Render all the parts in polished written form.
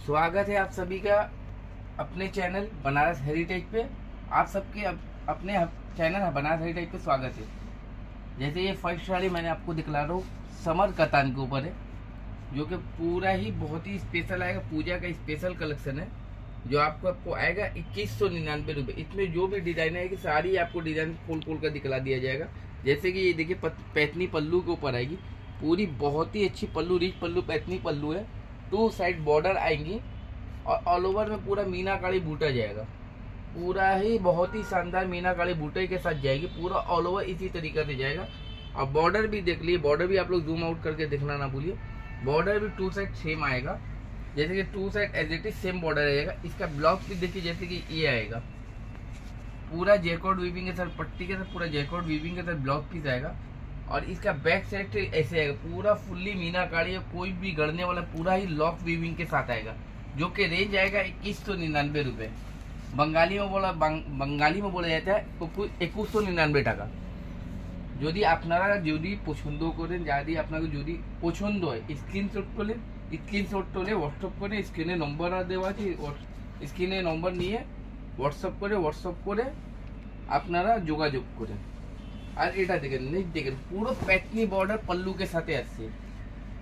स्वागत है आप सभी का अपने चैनल बनारस हेरिटेज पे। आप सबके अपने चैनल बनारस हेरिटेज पे स्वागत है। जैसे ये फर्स्ट साड़ी मैंने आपको दिखला रहा हूँ, समर कतान के ऊपर है, जो कि पूरा ही बहुत ही स्पेशल आएगा। पूजा का स्पेशल कलेक्शन है जो आपको आएगा 2199 रुपये। इसमें जो भी डिजाइन आएगी सारी आपको डिजाइन खोल कर दिखला दिया जाएगा। जैसे कि ये देखिए पैथनी पल्लू के ऊपर आएगी, पूरी बहुत ही अच्छी पल्लू, रिच पल्लू, पैथनी पल्लू है। 2 साइड बॉर्डर आएंगी और ऑल ओवर में पूरा मीनाकारी बूटा जाएगा। पूरा ही बहुत ही शानदार मीनाकारी बूटे के साथ जाएगी, पूरा ऑल ओवर इसी तरीके से जाएगा। और बॉर्डर भी देख लिए, बॉर्डर भी आप लोग जूम आउट करके देखना ना भूलिए। बॉर्डर भी 2 साइड सेम आएगा, जैसे कि 2 side as it is same border रहेगा। इसका ब्लॉक भी देखिए, जैसे कि ये आएगा पूरा जैकॉर्ड वीविंग के साथ, पट्टी के साथ पूरा जैकॉर्ड वीविंग के साथ ब्लॉक पीस आएगा। और इसका बैक साइड ऐसे आएगा, पूरा फुल्ली मीनाकारी, कोई भी गढ़ने वाला पूरा ही लॉक वीविंग के साथ आएगा, जो कि रेंज आएगा 2199 रुपये। बंगाली में बोला जाता है 2199 টাকা। যদি আপনারা পছন্দ করেন, যদি আপনাকে যদি পছন্দ হয় স্ক্রিনশট তোলেন, স্ক্রিনশট তোলে হোয়াটসঅ্যাপ করে, স্ক্রিনে নম্বর দেওয়া আছে, স্ক্রিনে নম্বর নিয়ে হোয়াটসঅ্যাপ করে আপনারা যোগাযোগ করেন। আর এটা দেখেন, দেখেন পুরো প্যাটনি বর্ডার পল্লু के সাথে আসছে।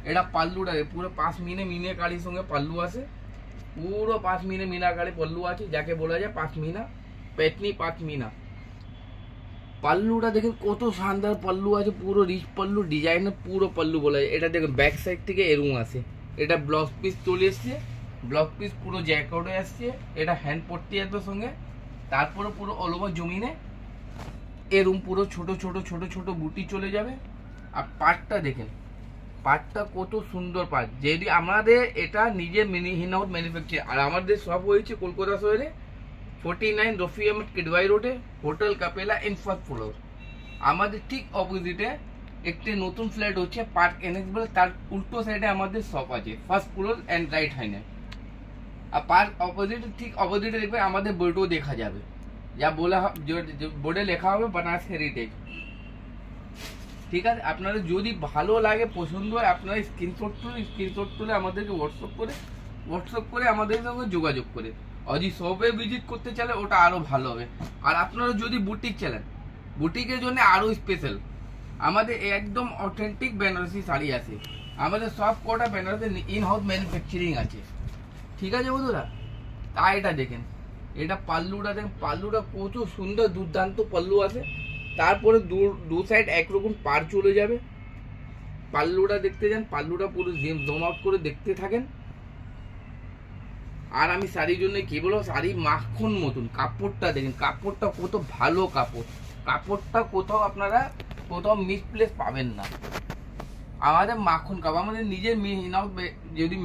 এটা পাল্লুটা পুরো 5 মিনে কালির সঙ্গে পাল্লু আছে, পুরো 5 মিনা কালি পল্লু আছে, যাকে বলা যায় 5 মিনা প্যাটনি 5 মিনা। পাল্লুটা দেখেন কত শানদার পাল্লু আছে, পুরো রিচ পাল্লু ডিজাইনের পুরো পাল্লু বলা যায়। এটা দেখেন ব্যাক সাইড থেকে এরকম আছে, এটা ব্লাউজ পিস চলে এসছে, ব্লাউজ পিস পুরো জ্যাকটে আসছে। এটা হ্যান্ড পট্টি আসবে সঙ্গে, তারপরে পুরো অল ওভার জমিনে এরকম পুরো ছোট ছোট বুটি চলে যাবে। আর পাটটা দেখেন, পাটটা কত সুন্দর পাট। যদি আমাদের এটা নিজের ইন হাউস ম্যানুফ্যাকচার, আর আমাদের সব হয়েছে কলকাতা শহরে 49 রফি আহমেদ কিডওয়াই রোডে, হোটেল কাপেলা ইন ফার্স্ট ফ্লোর। আমাদের ঠিক অপোজিটে একটি নতুন ফ্ল্যাট হচ্ছে পার্ক এনএক্স বলে, তার উল্টো সাইডে আমাদের শপ আছে, ফার্স্ট ফ্লোর অ্যান্ড রাইট হ্যান্ডে। আর পার্ক অপোজিটে ঠিক অপোজিটে দেখবে আমাদের বোর্ডও দেখা যাবে, যা বলা বোর্ডে লেখা হবে বানারস হেরিটেজ। ঠিক আছে, আপনাদের যদি ভালো লাগে, পছন্দ হয়, আপনারা স্ক্রিনশট তুলে আমাদেরকে হোয়াটসঅ্যাপ করে আমাদের সঙ্গে যোগাযোগ করে। আর যদি শপে ভিজিট করতে চাইলে ওটা আরো ভালো হবে। আর আপনারা যদি বুটিক চালান, বুটিকের জন্য আরো স্পেশাল আমাদের একদম অথেন্টিক বেনারসি শাড়ি আছে। আমাদের সব কটা বেনারসি ইন হাউস ম্যানুফ্যাকচারিং আছে। ঠিক আছে বন্ধুরা, তাই এটা দেখেন, এটা পাল্লুটা দেখেন, পাল্লুটা কত সুন্দর দুর্দান্ত পাল্লু আছে। তারপরে দু সাইড একরকম পার চলে যাবে। পাল্লুটা দেখতে যান, পাল্লুটা পুরো জুম আউট করে দেখতে থাকেন। আর আমি শাড়ির জন্য কি বলবো, শাড়ি মাখন মতন। কাপড়টা দেখেন, কাপড়টা কত ভালো কাপড়, কাপড়টা কোথাও মিসপ্লেস পাবেন না। আমাদের মাখন কাপড়, আমাদের নিজের যদি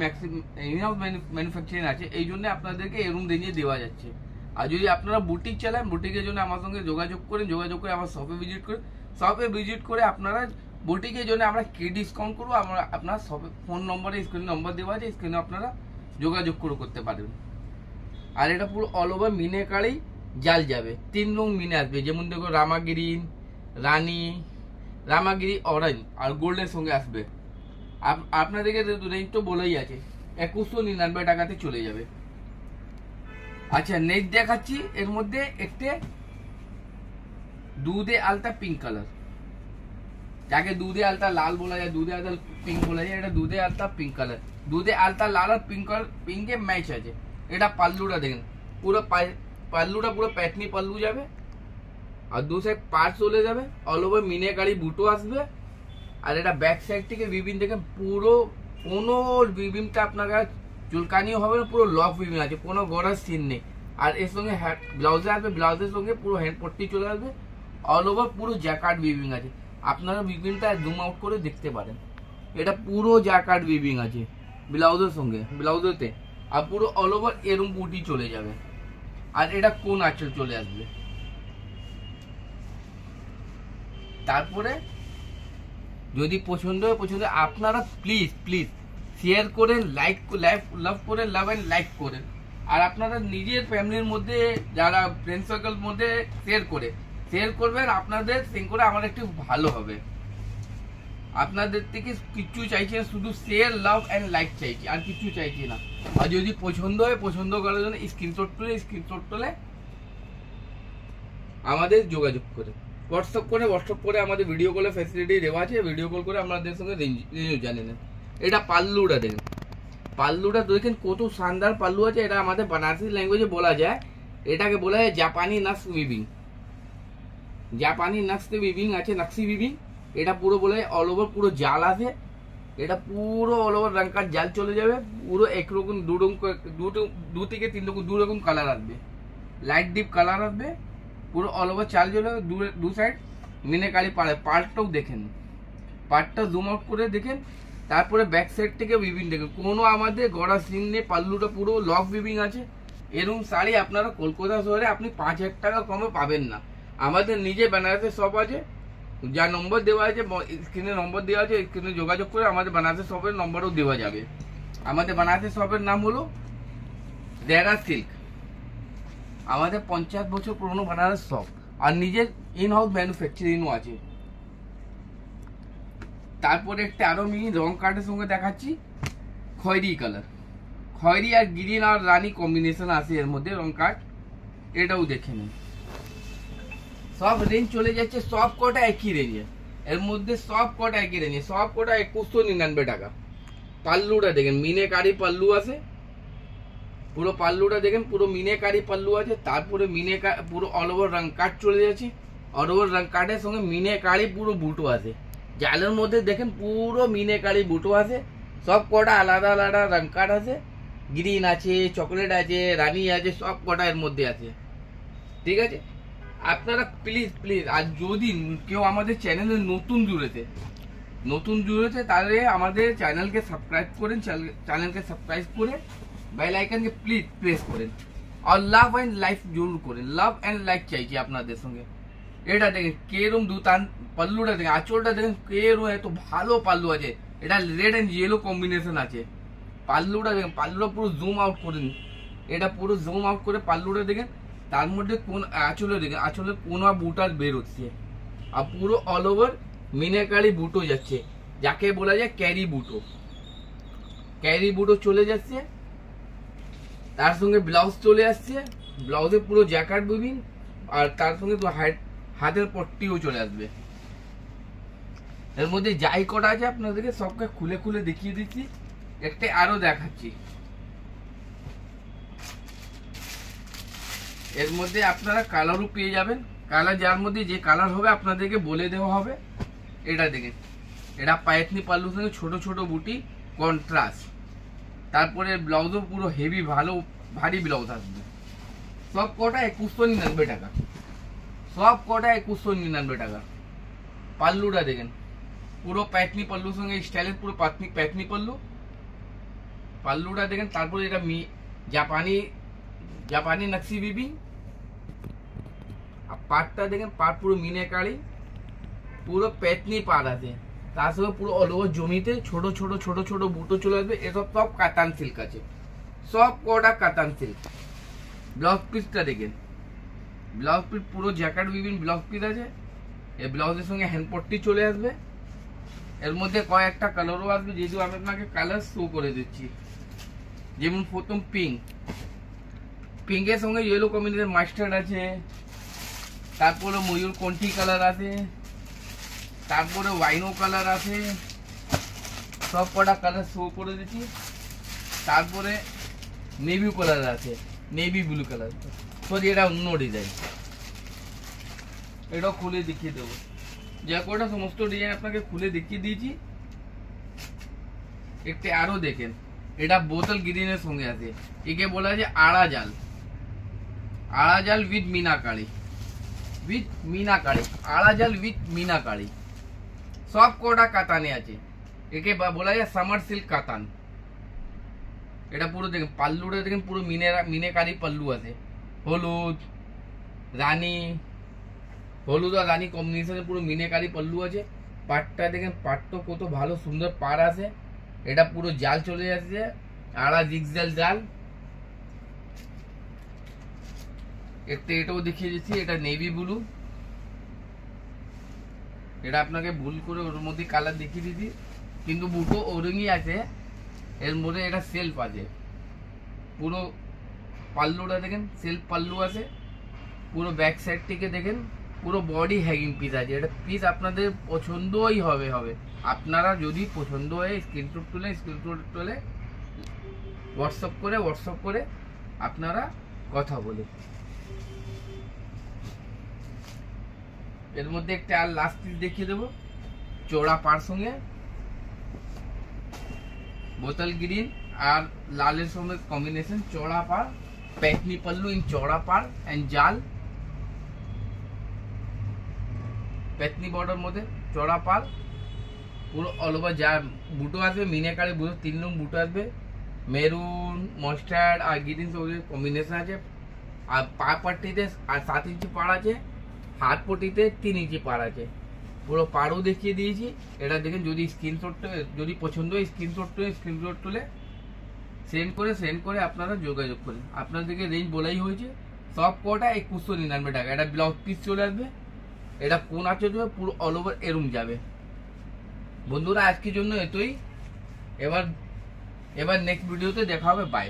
ইন হাউস ম্যানুফ্যাকচারিং আছে, এই জন্য আপনাদেরকে এরকম রেঞ্জে দেওয়া যাচ্ছে। আর যদি আপনারা বুটিক চালান, বুটিকের জন্য আমার সঙ্গে যোগাযোগ করে আমার শপে ভিজিট করে আপনারা বুটিকের জন্য আমরা কি ডিসকাউন্ট করবো, আমরা আপনার শপে ফোন নম্বরে স্ক্রিনে নম্বর দেওয়া আছে, স্ক্রিনে আপনারা যোগাযোগ করতে পারবেন। আর এটা পুরো অল ওভার মিনে কাড়ি জাল যাবে, 3 রং মিনে আসবে। যেমন দেখো রামাগিরি, রানী, রামাগিরি অরেঞ্জ আর গোল্ডের সঙ্গে আসবে। আপনাদেরকে রেঞ্জ তো বলেই আছে, 2199 টাকাতে চলে যাবে। আচ্ছা, নেক্সট দেখাচ্ছি, এর মধ্যে একটা দুধে আলতা পিঙ্ক কালার, যাকে দুধে আলতা লাল বলা যায়, দুধে আলতা পিঙ্ক বলা যায়। এটা দুধে আলতা পিঙ্ক কালার, দুধে আলতা লাল আর পিঙ্কে ম্যাচ আছে। এটা পাল্লুটা দেখেন, পুরো পাল্লুটা পুরো প্যাটনি পাল্লু যাবে, আর 2 সাইড পার চলে যাবে, অল ওভার মিনেকারি বুটো আসবে। আর এটা ব্যাক সাইড থেকে বিবিন দেখেন, পুরো কোনো বিবিনটা আপনার চুলকানিও হবে না, পুরো লক বিবিন আছে, কোনো গড়ার সিন নেই। আর এর সঙ্গে ব্লাউজে আসবে, ব্লাউজের সঙ্গে পুরো হ্যান্ড পট্টি চলে আসবে, অল ওভার পুরো জ্যাকার্ড বিবিং আছে। আপনারা বিবিনটা জুম আউট করে দেখতে পারেন, এটা পুরো জ্যাকার্ড বিবিং আছে ব্লাউজের সঙ্গে, ব্লাউজেতে। আর পুরো অল ওভার এরম বুটি চলে যাবে। আর এটা কোন আঁচল চলে আসবে। তারপরে যদি পছন্দ হয়, আপনারা প্লিজ শেয়ার করেন, লাভ অ্যান্ড লাইক করেন। আর আপনারা নিজের ফ্যামিলির মধ্যে, যারা ফ্রেন্ড সার্কেল মধ্যে শেয়ার করবেন, আপনাদের সিং করে আমার একটু ভালো হবে। আপনাদের থেকে কিচ্ছু চাইছি না, শুধু শেয়ার লাভ অ্যান্ড লাইক চাইছি, আর কিছু চাইছি না। আর যদি পছন্দ হয়, পছন্দ করার জন্য স্ক্রিনশট তুলে আমাদের যোগাযোগ করে হোয়াটসঅ্যাপ করে আমাদের ভিডিও কলের ফ্যাসিলিটি দেওয়া আছে, ভিডিও কল করে আমাদের সঙ্গে রেঞ্জ জানে নেন। এটা পাল্লুটা দেখেন, পাল্লুটা দেখেন কত শানদার পাল্লু আছে। এটা আমাদের বানারসি ল্যাঙ্গুয়েজে বলা যায়, এটাকে বলা যায় জাপানি নাক্স উইভিং। জাপানি নাক্স উইভিং আছে, নাক্সি উইভিং। এটা পুরো বলা যায় অল ওভার পুরো জাল আছে, এটা পুরো অল ওভার রঙকার জাল চলে যাবে। পুরো একরকম দু থেকে তিন রকম দু রকম কালার আসবে, লাইট ডিপ কালার আসবে, পুরো অল ওভার চাল চলে দু সাইড মিনাকারি পার্টটাও দেখেন, পার্টটা জুম আউট করে দেখেন। তারপরে ব্যাক সাইড থেকে উইভিং দেখেন, কোনো আমাদের গড়া সিন নেই, পাল্লুটা পুরো লক উইভিং আছে। এরকম শাড়ি আপনারা কলকাতা শহরে আপনি 5,000 টাকা কমে পাবেন না। আমাদের নিজে বেনারসের শপ আছে, যা নম্বর দেওয়া আছে স্ক্রিনে নম্বর দেওয়া আছে, স্ক্রিনে যোগাযোগ করে আমাদের বানারসের শপের নম্বরও দেওয়া যাবে। আমাদের বানারসের শপের নাম হলো দেরা সিল্ক। আমাদের 50 বছর পুরনো বানারস শপ, আর নিজের ইন হাউস ম্যানুফ্যাকচারিংও আছে। তারপরে একটা আরো মিনি রং কার্ডের সঙ্গে দেখাচ্ছি, খয়েরি কালার, খয়েরি আর গ্রিন আর রানী কম্বিনেশন আছে এর মধ্যে রং কার্ড, এটাও দেখে নিন। সব রেঞ্জ চলে যাচ্ছে, সব কটা একই রেঞ্জে, এর মধ্যে সব কটা একই রেঞ্জে, সব কটা 2199 টাকা। পাল্লুটা দেখেন মিনেকারি পাল্লু আছে, পুরো পাল্লুটা দেখেন পুরো মিনেকারি পাল্লু আছে। তারপরে পুরো অল ওভার রং কাট চলে যাচ্ছে, অল ওভার রং কাটের সঙ্গে মিনেকারি পুরো বুটো আছে, জালের মধ্যে দেখেন পুরো মিনেকারি বুটো আছে। সব কটা আলাদা আলাদা রং কাট আছে, গ্রিন আছে, চকলেট আছে, রানী আছে, সব কটা এর মধ্যে আছে। ঠিক আছে, আপনারা প্লিজ আর যদি কেউ আমাদের চ্যানেলে নতুন জুড়েছে তাহলে আমাদের চ্যানেলকে সাবস্ক্রাইব করেন, চ্যানেলকে সাবস্ক্রাইব করে বেল আইকনকে প্লিজ প্রেস করেন, আর লাভ অ্যান্ড লাইক জরুর করেন, লাভ অ্যান্ড লাইক চাইছি আপনাদের সঙ্গে। এটা দেখেন কেরম দুতান পাল্লুটা দেখেন, আঁচলটা দেখেন কেরম এত ভালো পাল্লু আছে, এটা রেড অ্যান্ড ইয়েলো কম্বিনেশন আছে। পাল্লুটা দেখেন, পাল্লুটা পুরো জুম আউট করে নিন, এটা পুরো জুম আউট করে পাল্লুটা দেখেন। তার মধ্যে কোন আঁচলে দেখেন, আঁচলে কোনা বুটা বের হচ্ছে, আর পুরো অল ওভার মিনাকারি বুটো যাচ্ছে, যাকে বলা যায় ক্যারি বুটো চলে যাচ্ছে। তার সঙ্গে ব্লাউজ চলে আসছে, ব্লাউজে পুরো জ্যাকেট উইভিং, আর তার সঙ্গে তো হাতের পট্টিও চলে আসবে। এর মধ্যে যাই কটা আছে আপনাদেরকে সবকে খুলে দেখিয়ে দিচ্ছি, একটা আরো দেখাচ্ছি। এর মধ্যে আপনারা কালারও পেয়ে যাবেন, কালার যার মধ্যে যে কালার হবে আপনাদেরকে বলে দেওয়া হবে। এটা দেখেন, এটা পায়থনি পাল্লুর সঙ্গে ছোট ছোট বুটি কন্ট্রাস্ট, তারপরে ব্লাউজও পুরো হেভি ভারী ব্লাউজ আসবে। সব কটা 2199 টাকা, সব কটা 2199 টাকা। পাল্লুটা দেখেন পুরো পায়থনি পাল্লুর সঙ্গে স্টাইলের পুরো পায়থনি পাল্লুটা দেখেন। তারপরে এটা জাপানি নকশি বিবি, আর পাটটা দেখেন, পাট পুরো মিনাকারি, পুরো পেতনি পাট আছে, তার সঙ্গে পুরো অল ওভার জমিতে ছোট ছোট বুটো চলে আসবে। এসব সব কাতান সিল্ক আছে, সব কটা কাতান সিল্ক। ব্লাউজ পিসটা দেখেন, ব্লাউজ পিস পুরো জ্যাকেট বিভিন্ন ব্লাউজ পিস আছে, এই ব্লাউজের সঙ্গে হ্যান্ডপট্টি চলে আসবে। এর মধ্যে কয়েকটা কালারও আসবে, যেহেতু আমি আপনাকে কালার শো করে দিচ্ছি। যেমন প্রথম পিঙ্কের সঙ্গে ইয়েলো কম্বিনেশন মাস্টার্ড আছে, তারপরে ময়ূর কন্ঠি কালার আছে, তারপরে ওয়াইনো কালার আছে, সব কটা কালার শো করে দিচ্ছি। তারপরে নেভি কালার আছে, নেভি ব্লু কালার, সরি এটা অন্য ডিজাইন, এটাও খুলে দেখিয়ে দেবো। যা কটা সমস্ত ডিজাইন আপনাকে খুলে দেখিয়ে দিয়েছি। একটা আরো দেখেন, এটা বোতল গ্রিনের সঙ্গে আছে, একে বলা যায় আড়া জাল উইথ মিনাকারি, সব কটা কাতানে আছে, একে বলা যায় সামার সিল্ক কাতান। এটা পুরো দেখেন, পাল্লুটা দেখেন পুরো মিনাকারি পাল্লু আছে, হলুদ আর রানী কম্বিনেশনে পুরো মিনাকারি পাল্লু আছে। পাটটা দেখেন, পাটটা কত ভালো সুন্দর পাড় আছে, এটা পুরো জাল চলে যাচ্ছে, আড়া জিগজাল জাল। এটাও দেখিয়ে দিচ্ছি, এটা নেভি ব্লু, এটা আপনাকে ভুল করে ওর মধ্যে কালার দেখিয়ে দিয়েছি, কিন্তু বুটো ওরঙই আছে। এর মধ্যে এটা সেলফ আছে, পুরো পাল্লুটা দেখেন সেলফ পাল্লু আছে, পুরো ব্যাক সাইড থেকে দেখেন পুরো বডি হ্যাঙ্গিং পিস আছে। এটা পিস আপনাদের পছন্দই হবে। আপনারা যদি পছন্দ হয় স্ক্রিনশট তুলে হোয়াটসঅ্যাপ করে আপনারা কথা বলে। এর মধ্যে একটা আর লাস্ট পিস দেখিয়ে দেবো, চওড়া পাড় সঙ্গে বোতল গ্রিন আর লালের সঙ্গে কম্বিনেশন, চওড়া পাড়, पैठनी पल्लू इन चौड़ा पाड़ एंड जाल, पैठनी बॉर्डर मध्य चौड़ा पाड़, পুরো অল ওভার যা বুটো আসবে মিনাকারি বুটো 3 রং বুটো আসবে, মেরুন মাস্টার্ড আর গ্রিন সঙ্গে কম্বিনেশন আছে। আর পা পাট্টিতে 7 ইঞ্চি পাড় আছে, হাত পট্টিতে 3 ইঞ্চি পাড় আছে। পুরো পাড়ও দেখিয়ে দিয়েছি। এটা দেখেন, যদি পছন্দ হয় স্ক্রিনশট তুলে সেন্ড করে আপনারা যোগাযোগ করেন। আপনাদেরকে রেঞ্জ বলাই হয়েছে, সব কটা 2199 টাকা। এটা ব্লাউজ পিস চলে আসবে, এটা কোন আছে পুরো অল ওভার এরম যাবে। বন্ধুরা আজকের জন্য এতই, এবার নেক্সট ভিডিওতে দেখা হবে। বাই।